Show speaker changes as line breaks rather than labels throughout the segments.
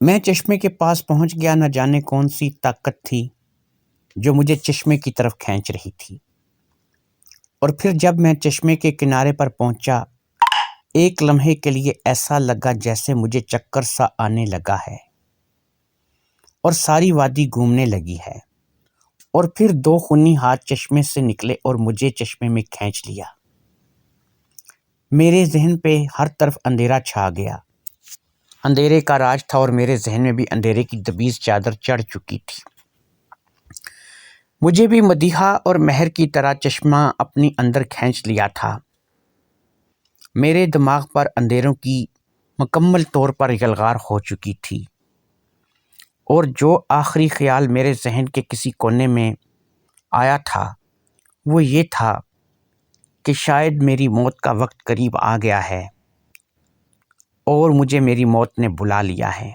میں چشمے کے پاس پہنچ گیا۔ نہ جانے کون سی طاقت تھی جو مجھے چشمے کی طرف کھینچ رہی تھی۔ اور پھر جب میں چشمے کے کنارے پر پہنچا، ایک لمحے کے لیے ایسا لگا جیسے مجھے چکر سا آنے لگا ہے اور ساری وادی گھومنے لگی ہے۔ اور پھر دو خونی ہاتھ چشمے سے نکلے اور مجھے چشمے میں کھینچ لیا۔ میرے ذہن پہ ہر طرف اندھیرا چھا گیا۔ اندھیرے کا راج تھا اور میرے ذہن میں بھی اندھیرے کی دبیز چادر چڑھ چکی تھی۔ مجھے بھی مدیحہ اور مہر کی طرح چشمہ اپنی اندر کھینچ لیا تھا۔ میرے دماغ پر اندھیروں کی مکمل طور پر یلغار ہو چکی تھی، اور جو آخری خیال میرے ذہن کے کسی کونے میں آیا تھا وہ یہ تھا کہ شاید میری موت کا وقت قریب آ گیا ہے اور مجھے میری موت نے بلا لیا ہے۔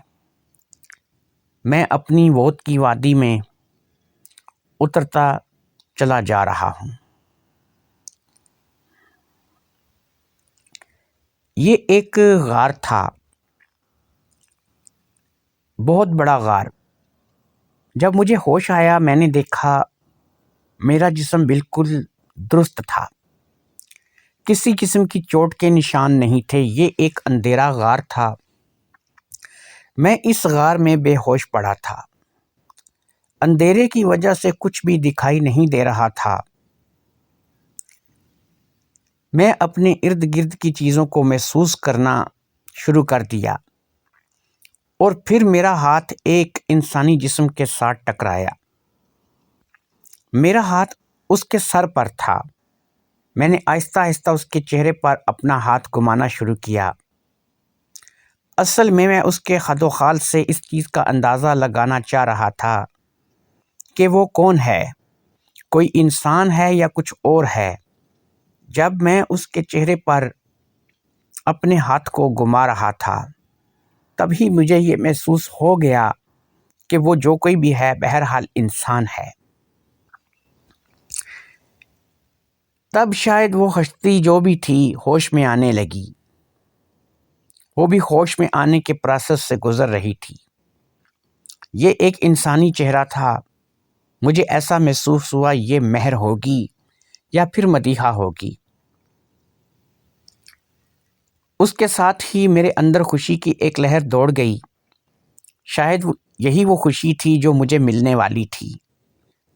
میں اپنی موت کی وادی میں اترتا چلا جا رہا ہوں۔ یہ ایک غار تھا، بہت بڑا غار۔ جب مجھے ہوش آیا میں نے دیکھا میرا جسم بالکل درست تھا، کسی قسم کی چوٹ کے نشان نہیں تھے۔ یہ ایک اندھیرا غار تھا۔ میں اس غار میں بے ہوش پڑا تھا۔ اندھیرے کی وجہ سے کچھ بھی دکھائی نہیں دے رہا تھا۔ میں اپنے ارد گرد کی چیزوں کو محسوس کرنا شروع کر دیا، اور پھر میرا ہاتھ ایک انسانی جسم کے ساتھ ٹکرایا۔ میرا ہاتھ اس کے سر پر تھا۔ میں نے آہستہ آہستہ اس کے چہرے پر اپنا ہاتھ گھمانا شروع کیا۔ اصل میں اس کے خد و خال سے اس چیز کا اندازہ لگانا چاہ رہا تھا کہ وہ کون ہے، کوئی انسان ہے یا کچھ اور ہے۔ جب میں اس کے چہرے پر اپنے ہاتھ کو گھما رہا تھا، تبھی مجھے یہ محسوس ہو گیا کہ وہ جو کوئی بھی ہے بہرحال انسان ہے۔ تب شاید وہ ہستی جو بھی تھی ہوش میں آنے لگی۔ وہ بھی ہوش میں آنے کے پروسیس سے گزر رہی تھی۔ یہ ایک انسانی چہرہ تھا۔ مجھے ایسا محسوس ہوا یہ مہر ہوگی یا پھر مدیحہ ہوگی۔ اس کے ساتھ ہی میرے اندر خوشی کی ایک لہر دوڑ گئی۔ شاید یہی وہ خوشی تھی جو مجھے ملنے والی تھی،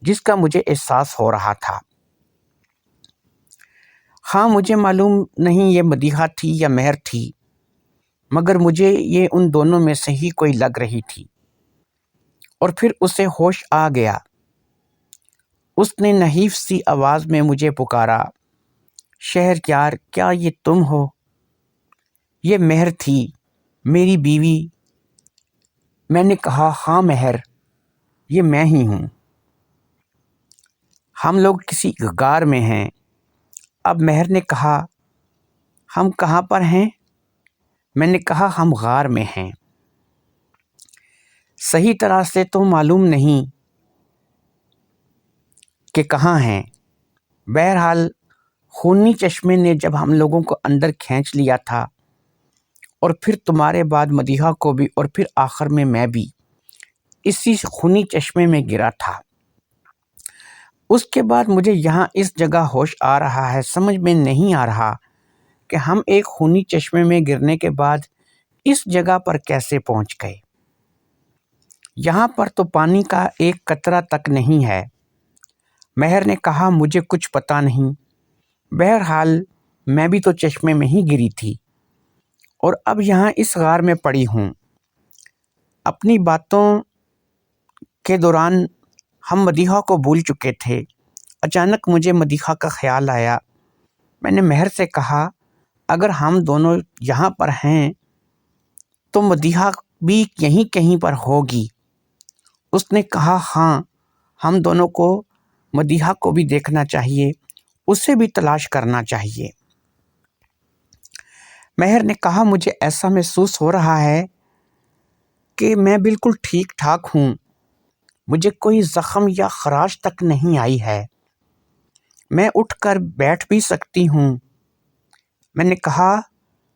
جس کا مجھے احساس ہو رہا تھا۔ ہاں، مجھے معلوم نہیں یہ مدیحہ تھی یا مہر تھی، مگر مجھے یہ ان دونوں میں سے ہی کوئی لگ رہی تھی۔ اور پھر اسے ہوش آ گیا۔ اس نے نحیف سی آواز میں مجھے پکارا، شہریار، کیا یہ تم ہو؟ یہ مہر تھی، میری بیوی۔ میں نے کہا، ہاں مہر، یہ میں ہی ہوں۔ ہم لوگ کسی غار میں ہیں۔ اب مہر نے کہا، ہم کہاں پر ہیں؟ میں نے کہا، ہم غار میں ہیں۔ صحیح طرح سے تو معلوم نہیں کہ کہاں ہیں۔ بہرحال خونی چشمے نے جب ہم لوگوں کو اندر کھینچ لیا تھا، اور پھر تمہارے بعد مدیحہ کو بھی، اور پھر آخر میں بھی اسی خونی چشمے میں گرا تھا۔ اس کے بعد مجھے یہاں اس جگہ ہوش آ رہا ہے۔ سمجھ میں نہیں آ رہا کہ ہم ایک خونی چشمے میں گرنے کے بعد اس جگہ پر کیسے پہنچ گئے۔ یہاں پر تو پانی کا ایک قطرہ تک نہیں ہے۔ مہر نے کہا، مجھے کچھ پتہ نہیں۔ بہرحال میں بھی تو چشمے میں ہی گری تھی، اور اب یہاں اس غار میں پڑی ہوں۔ اپنی باتوں کے دوران ہم مدیحہ کو بھول چکے تھے۔ اچانک مجھے مدیحہ کا خیال آیا۔ میں نے مہر سے کہا، اگر ہم دونوں یہاں پر ہیں تو مدیحہ بھی یہیں کہیں پر ہوگی۔ اس نے کہا، ہاں، ہم دونوں کو مدیحہ کو بھی دیکھنا چاہیے، اسے بھی تلاش کرنا چاہیے۔ مہر نے کہا، مجھے ایسا محسوس ہو رہا ہے کہ میں بالکل ٹھیک ٹھاک ہوں۔ مجھے کوئی زخم یا خراش تک نہیں آئی ہے۔ میں اٹھ کر بیٹھ بھی سکتی ہوں۔ میں نے کہا،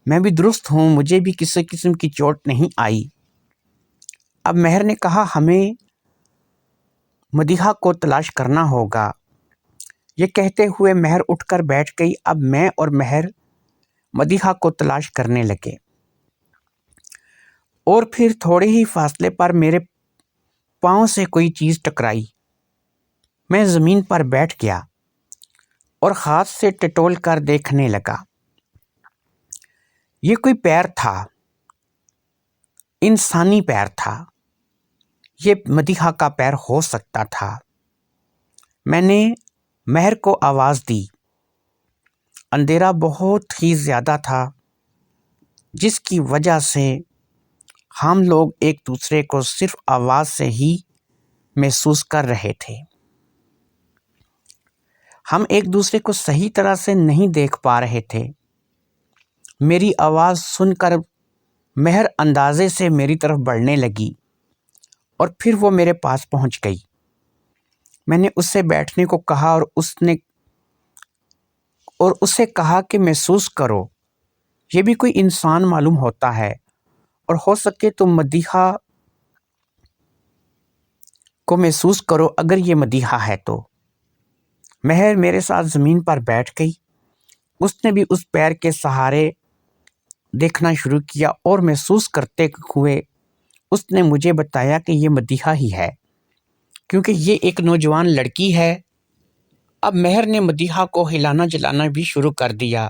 میں بھی درست ہوں، مجھے بھی کسی قسم کی چوٹ نہیں آئی۔ اب مہر نے کہا ہمیں مدیحہ کو تلاش کرنا ہوگا۔ یہ کہتے ہوئے مہر اٹھ کر بیٹھ گئی۔ اب میں اور مہر مدیحہ کو تلاش کرنے لگے، اور پھر تھوڑے ہی فاصلے پر میرے پاؤں سے کوئی چیز ٹکرائی۔ میں زمین پر بیٹھ گیا اور ہاتھ سے ٹٹول کر دیکھنے لگا۔ یہ کوئی پیر تھا، انسانی پیر تھا۔ یہ مدیحہ کا پیر ہو سکتا تھا۔ میں نے مہر کو آواز دی۔ اندھیرا بہت ہی زیادہ تھا، جس کی وجہ سے ہم لوگ ایک دوسرے کو صرف آواز سے ہی محسوس کر رہے تھے۔ ہم ایک دوسرے کو صحیح طرح سے نہیں دیکھ پا رہے تھے۔ میری آواز سن کر مہر اندازے سے میری طرف بڑھنے لگی اور پھر وہ میرے پاس پہنچ گئی۔ میں نے اس سے بیٹھنے کو کہا اور اسے کہا کہ محسوس کرو، یہ بھی کوئی انسان معلوم ہوتا ہے، اور ہو سکے تو مدیحہ کو محسوس کرو اگر یہ مدیحہ ہے تو۔ مہر میرے ساتھ زمین پر بیٹھ گئی۔ اس نے بھی اس پیر کے سہارے دیکھنا شروع کیا اور محسوس کرتے ہوئے اس نے مجھے بتایا کہ یہ مدیحہ ہی ہے، کیونکہ یہ ایک نوجوان لڑکی ہے۔ اب مہر نے مدیحہ کو ہلانا جلانا بھی شروع کر دیا۔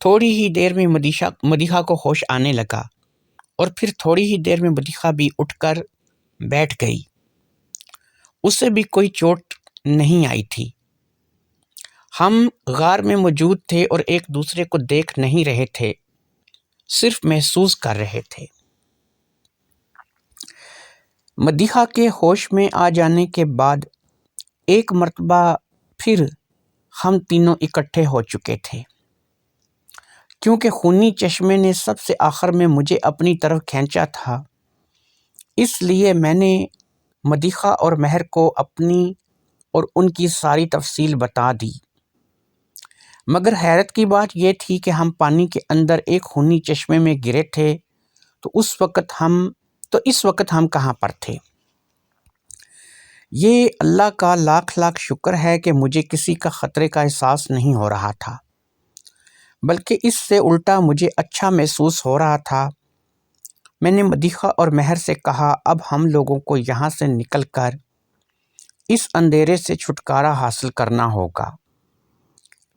تھوڑی ہی دیر میں مدیحہ کو ہوش آنے لگا، اور پھر تھوڑی ہی دیر میں مدیحہ بھی اٹھ کر بیٹھ گئی۔ اسے بھی کوئی چوٹ نہیں آئی تھی۔ ہم غار میں موجود تھے اور ایک دوسرے کو دیکھ نہیں رہے تھے، صرف محسوس کر رہے تھے۔ مدیحہ کے ہوش میں آ جانے کے بعد ایک مرتبہ پھر ہم تینوں اکٹھے ہو چکے تھے، کیونکہ خونی چشمے نے سب سے آخر میں مجھے اپنی طرف کھینچا تھا۔ اس لیے میں نے مدیحہ اور مہر کو اپنی اور ان کی ساری تفصیل بتا دی۔ مگر حیرت کی بات یہ تھی کہ ہم پانی کے اندر ایک خونی چشمے میں گرے تھے، تو اس وقت ہم کہاں پر تھے؟ یہ اللہ کا لاکھ لاکھ شکر ہے کہ مجھے کسی کا خطرے کا احساس نہیں ہو رہا تھا، بلکہ اس سے الٹا مجھے اچھا محسوس ہو رہا تھا۔ میں نے مدیحہ اور مہر سے کہا اب ہم لوگوں کو یہاں سے نکل کر اس اندھیرے سے چھٹکارا حاصل کرنا ہوگا،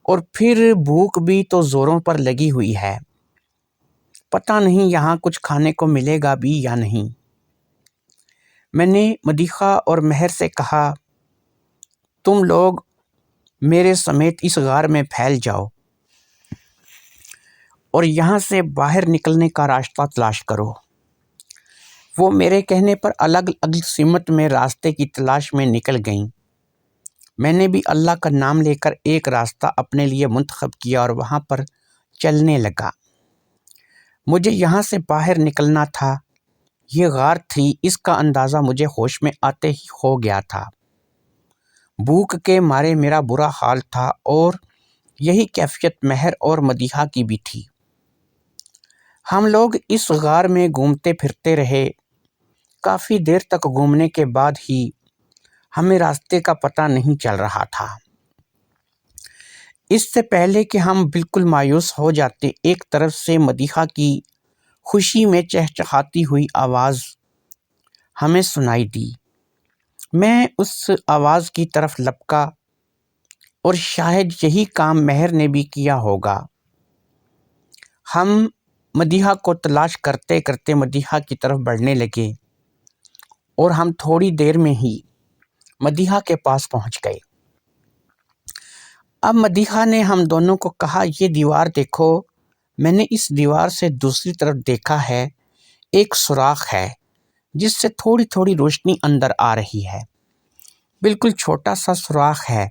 اور پھر بھوک بھی تو زوروں پر لگی ہوئی ہے، پتہ نہیں یہاں کچھ کھانے کو ملے گا بھی یا نہیں۔ میں نے مدیحہ اور مہر سے کہا تم لوگ میرے سمیت اس غار میں پھیل جاؤ اور یہاں سے باہر نکلنے کا راستہ تلاش کرو۔ وہ میرے کہنے پر الگ الگ سمت میں راستے کی تلاش میں نکل گئیں۔ میں نے بھی اللہ کا نام لے کر ایک راستہ اپنے لیے منتخب کیا اور وہاں پر چلنے لگا۔ مجھے یہاں سے باہر نکلنا تھا۔ یہ غار تھی، اس کا اندازہ مجھے ہوش میں آتے ہی ہو گیا تھا۔ بھوک کے مارے میرا برا حال تھا، اور یہی کیفیت مہر اور مدیحہ کی بھی تھی۔ ہم لوگ اس غار میں گھومتے پھرتے رہے۔ کافی دیر تک گھومنے کے بعد ہی ہمیں راستے کا پتہ نہیں چل رہا تھا۔ اس سے پہلے کہ ہم بالکل مایوس ہو جاتے، ایک طرف سے مدیحہ کی خوشی میں چہچہاتی ہوئی آواز ہمیں سنائی دی۔ میں اس آواز کی طرف لپکا، اور شاید یہی کام مہر نے بھی کیا ہوگا۔ ہم مدیحہ کو تلاش کرتے کرتے مدیحہ کی طرف بڑھنے لگے، اور ہم تھوڑی دیر میں ہی مدیحہ کے پاس پہنچ گئے۔ اب مدیحہ نے ہم دونوں کو کہا یہ دیوار دیکھو۔ میں نے اس دیوار سے دوسری طرف دیکھا ہے، ایک سوراخ ہے جس سے تھوڑی تھوڑی روشنی اندر آ رہی ہے، بالکل چھوٹا سا سوراخ ہے۔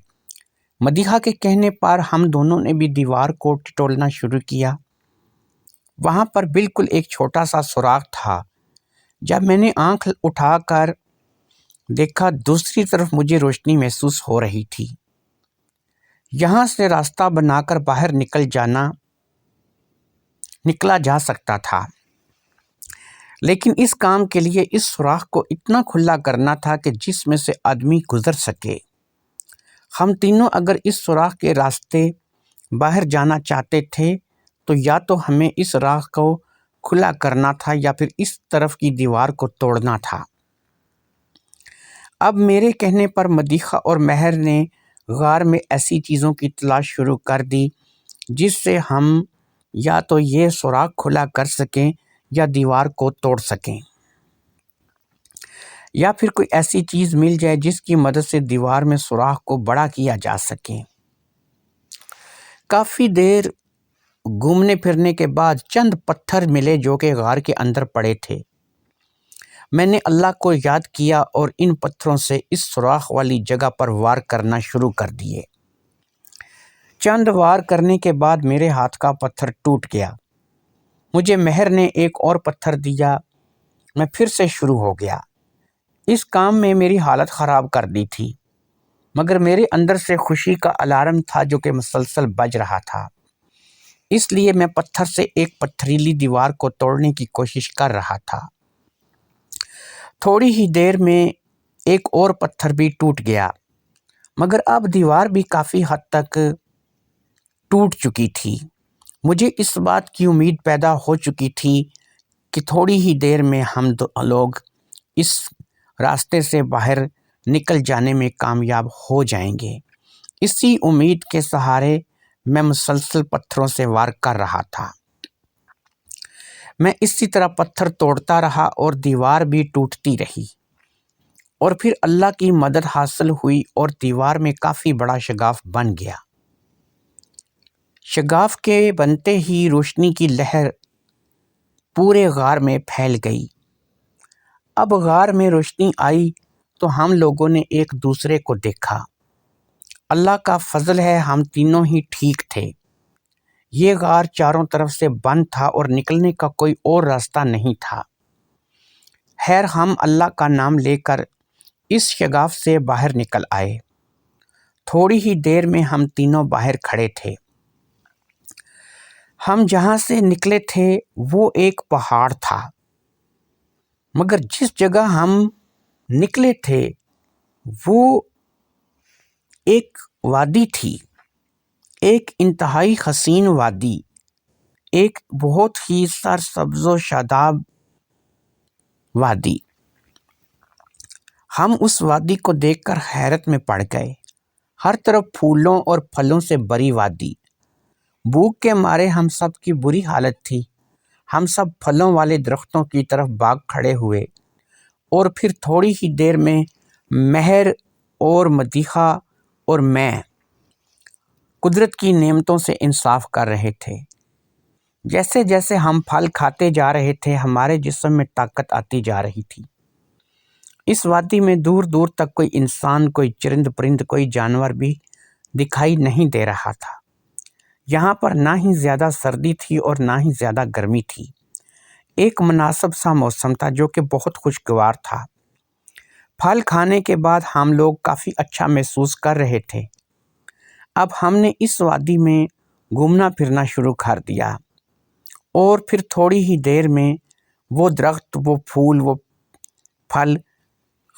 مدیحہ کے کہنے پر ہم دونوں نے بھی دیوار کو ٹٹولنا شروع کیا۔ وہاں پر بالکل ایک چھوٹا سا سوراخ تھا۔ جب میں نے آنکھ اٹھا کر دیکھا، دوسری طرف مجھے روشنی محسوس ہو رہی تھی۔ یہاں سے راستہ بنا کر باہر نکلا جا سکتا تھا، لیکن اس کام کے لیے اس سوراخ کو اتنا کھلا کرنا تھا کہ جس میں سے آدمی گزر سکے۔ ہم تینوں اگر اس سوراخ کے راستے باہر جانا چاہتے تھے تو یا تو ہمیں اس راہ کو کھلا کرنا تھا یا پھر اس طرف کی دیوار کو توڑنا تھا۔ اب میرے کہنے پر مدیحہ اور مہر نے غار میں ایسی چیزوں کی تلاش شروع کر دی جس سے ہم یا تو یہ سوراخ کھلا کر سکیں یا دیوار کو توڑ سکیں، یا پھر کوئی ایسی چیز مل جائے جس کی مدد سے دیوار میں سوراخ کو بڑا کیا جا سکے۔ کافی دیر گھومنے پھرنے کے بعد چند پتھر ملے جو کہ غار کے اندر پڑے تھے۔ میں نے اللہ کو یاد کیا اور ان پتھروں سے اس سوراخ والی جگہ پر وار کرنا شروع کر دیے۔ چند وار کرنے کے بعد میرے ہاتھ کا پتھر ٹوٹ گیا۔ مجھے مہر نے ایک اور پتھر دیا۔ میں پھر سے شروع ہو گیا۔ اس کام میں میری حالت خراب کر دی تھی، مگر میرے اندر سے خوشی کا الارم تھا جو کہ مسلسل بج رہا تھا، اس لیے میں پتھر سے ایک پتھریلی دیوار کو توڑنے کی کوشش کر رہا تھا۔ تھوڑی ہی دیر میں ایک اور پتھر بھی ٹوٹ گیا، مگر اب دیوار بھی کافی حد تک ٹوٹ چکی تھی۔ مجھے اس بات کی امید پیدا ہو چکی تھی کہ تھوڑی ہی دیر میں ہم لوگ اس راستے سے باہر نکل جانے میں کامیاب ہو جائیں گے۔ اسی امید کے سہارے میں مسلسل پتھروں سے وار کر رہا تھا۔ میں اسی طرح پتھر توڑتا رہا اور دیوار بھی ٹوٹتی رہی، اور پھر اللہ کی مدد حاصل ہوئی اور دیوار میں کافی بڑا شگاف بن گیا۔ شگاف کے بنتے ہی روشنی کی لہر پورے غار میں پھیل گئی۔ اب غار میں روشنی آئی تو ہم لوگوں نے ایک دوسرے کو دیکھا۔ اللہ کا فضل ہے ہم تینوں ہی ٹھیک تھے۔ یہ غار چاروں طرف سے بند تھا اور نکلنے کا کوئی اور راستہ نہیں تھا۔ خیر ہم اللہ کا نام لے کر اس شگاف سے باہر نکل آئے۔ تھوڑی ہی دیر میں ہم تینوں باہر کھڑے تھے۔ ہم جہاں سے نکلے تھے وہ ایک پہاڑ تھا، مگر جس جگہ ہم نکلے تھے وہ ایک وادی تھی، ایک انتہائی حسین وادی، ایک بہت ہی سرسبز و شاداب وادی۔ ہم اس وادی کو دیکھ کر حیرت میں پڑ گئے۔ ہر طرف پھولوں اور پھلوں سے بھری وادی۔ بھوک کے مارے ہم سب کی بری حالت تھی۔ ہم سب پھلوں والے درختوں کی طرف بھاگ کھڑے ہوئے، اور پھر تھوڑی ہی دیر میں مہر اور مدیحہ اور میں قدرت کی نعمتوں سے انصاف کر رہے تھے۔ جیسے جیسے ہم پھل کھاتے جا رہے تھے ہمارے جسم میں طاقت آتی جا رہی تھی۔ اس وادی میں دور دور تک کوئی انسان، کوئی چرند پرند، کوئی جانور بھی دکھائی نہیں دے رہا تھا۔ یہاں پر نہ ہی زیادہ سردی تھی اور نہ ہی زیادہ گرمی تھی۔ ایک مناسب سا موسم تھا جو کہ بہت خوشگوار تھا۔ پھل کھانے کے بعد ہم لوگ کافی اچھا محسوس کر رہے تھے۔ اب ہم نے اس وادی میں گھومنا پھرنا شروع کر دیا، اور پھر تھوڑی ہی دیر میں وہ درخت، وہ پھول، وہ پھل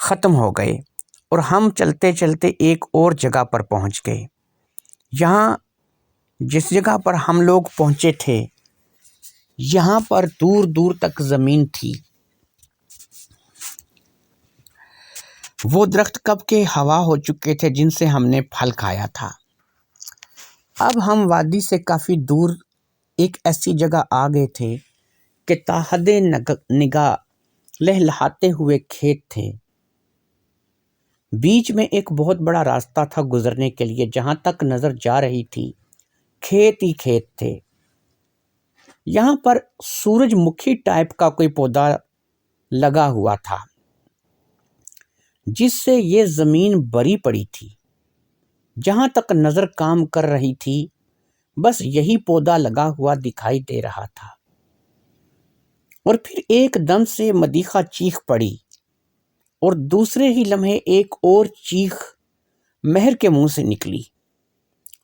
ختم ہو گئے اور ہم چلتے چلتے ایک اور جگہ پر پہنچ گئے۔ یہاں جس جگہ پر ہم لوگ پہنچے تھے یہاں پر دور دور تک زمین تھی۔ وہ درخت کب کے ہوا ہو چکے تھے جن سے ہم نے پھل کھایا تھا۔ اب ہم وادی سے کافی دور ایک ایسی جگہ آ گئے تھے کہ تا حد نگاہ لہلہاتے ہوئے کھیت تھے۔ بیچ میں ایک بہت بڑا راستہ تھا گزرنے کے لیے، جہاں تک نظر جا رہی تھی کھیت ہی کھیت تھے۔ یہاں پر سورج مکھی ٹائپ کا کوئی پودا لگا ہوا تھا جس سے یہ زمین بھری پڑی تھی۔ جہاں تک نظر کام کر رہی تھی بس یہی پودا لگا ہوا دکھائی دے رہا تھا، اور پھر ایک دم سے مدیحہ چیخ پڑی اور دوسرے ہی لمحے ایک اور چیخ مہر کے منہ سے نکلی۔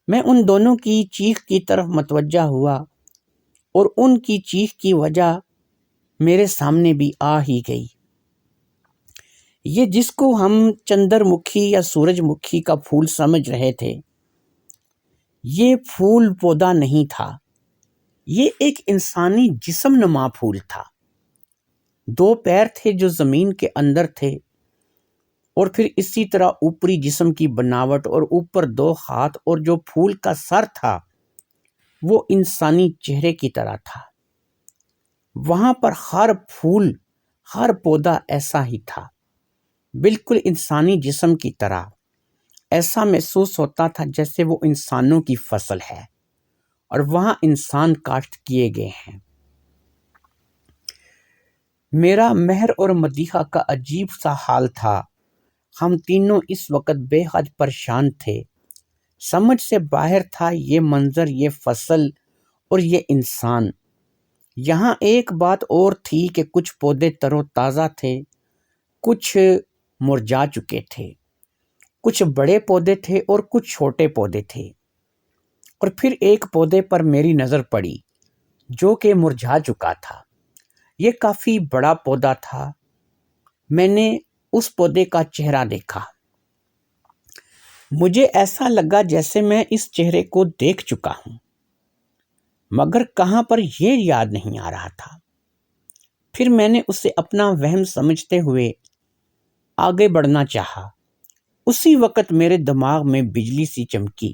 میں ان دونوں کی چیخ کی طرف متوجہ ہوا اور ان کی چیخ کی وجہ میرے سامنے بھی آ ہی گئی۔ یہ جس کو ہم چندر مکھی یا سورج مکھی کا پھول سمجھ رہے تھے، یہ پھول پودا نہیں تھا، یہ ایک انسانی جسم نما پھول تھا۔ 2 پیر تھے جو زمین کے اندر تھے، اور پھر اسی طرح اوپری جسم کی بناوٹ، اور اوپر 2 ہاتھ، اور جو پھول کا سر تھا وہ انسانی چہرے کی طرح تھا۔ وہاں پر ہر پھول، ہر پودا ایسا ہی تھا، بالکل انسانی جسم کی طرح۔ ایسا محسوس ہوتا تھا جیسے وہ انسانوں کی فصل ہے اور وہاں انسان کاشت کیے گئے ہیں۔ میرا مہر اور مدیحہ کا عجیب سا حال تھا۔ ہم تینوں اس وقت بے حد پریشان تھے۔ سمجھ سے باہر تھا یہ منظر، یہ فصل اور یہ انسان۔ یہاں ایک بات اور تھی کہ کچھ پودے تر و تازہ تھے، کچھ مرجھا چکے تھے، کچھ بڑے پودے تھے اور کچھ چھوٹے پودے تھے۔ اور پھر ایک پودے پر میری نظر پڑی جو کہ مرجھا چکا تھا۔ یہ کافی بڑا پودا تھا۔ میں نے اس پودے کا چہرہ دیکھا۔ مجھے ایسا لگا جیسے میں اس چہرے کو دیکھ چکا ہوں، مگر کہاں پر یہ یاد نہیں آ رہا تھا۔ پھر میں نے اسے اپنا وہم سمجھتے ہوئے آگے بڑھنا چاہا۔ اسی وقت میرے دماغ میں بجلی سی چمکی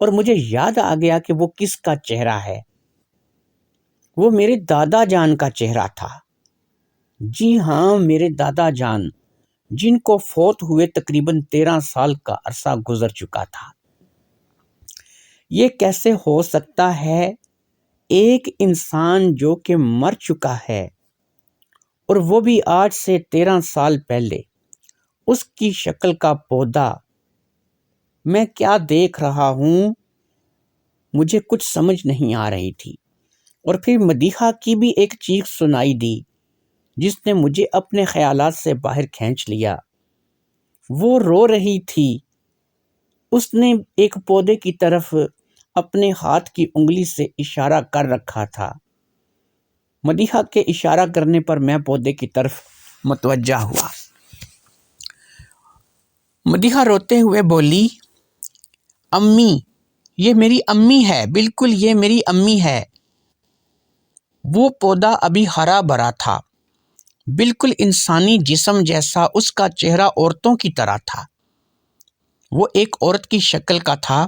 اور مجھے یاد آ گیا کہ وہ کس کا چہرہ ہے۔ وہ میرے دادا جان کا چہرہ تھا۔ جی ہاں، میرے دادا جان، جن کو فوت ہوئے تقریباً 13 سال کا عرصہ گزر چکا تھا۔ یہ کیسے ہو سکتا ہے؟ ایک انسان جو کہ مر چکا ہے، اور وہ بھی آج سے 13 سال پہلے، اس کی شکل کا پودا۔ میں کیا دیکھ رہا ہوں؟ مجھے کچھ سمجھ نہیں آ رہی تھی۔ اور پھر مدیحہ کی بھی ایک چیخ سنائی دی جس نے مجھے اپنے خیالات سے باہر کھینچ لیا۔ وہ رو رہی تھی۔ اس نے ایک پودے کی طرف اپنے ہاتھ کی انگلی سے اشارہ کر رکھا تھا۔ مدیحہ کے اشارہ کرنے پر میں پودے کی طرف متوجہ ہوا۔ مدیحہ روتے ہوئے بولی، امی، یہ میری امی ہے، بالکل یہ میری امی ہے۔ وہ پودا ابھی ہرا بھرا تھا، بالکل انسانی جسم جیسا۔ اس کا چہرہ عورتوں کی طرح تھا، وہ ایک عورت کی شکل کا تھا،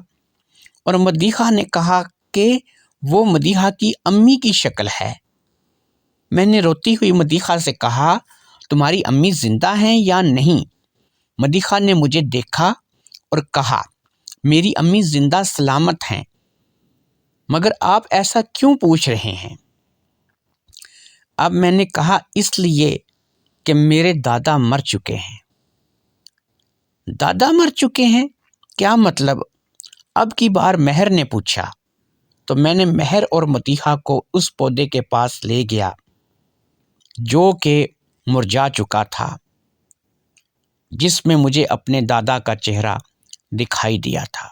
اور مدیحہ نے کہا کہ وہ مدیحہ کی امی کی شکل ہے۔ میں نے روتی ہوئی مدیحہ سے کہا، تمہاری امی زندہ ہیں یا نہیں؟ مدیحہ نے مجھے دیکھا اور کہا، میری امی زندہ سلامت ہیں، مگر آپ ایسا کیوں پوچھ رہے ہیں؟ اب میں نے کہا، اس لیے کہ میرے دادا مر چکے ہیں۔ دادا مر چکے ہیں؟ کیا مطلب؟ اب کی بار مہر نے پوچھا، تو میں نے مہر اور مدیحہ کو اس پودے کے پاس لے گیا جو کہ مرجھا چکا تھا، جس میں مجھے اپنے دادا کا چہرہ دکھائی دیا تھا۔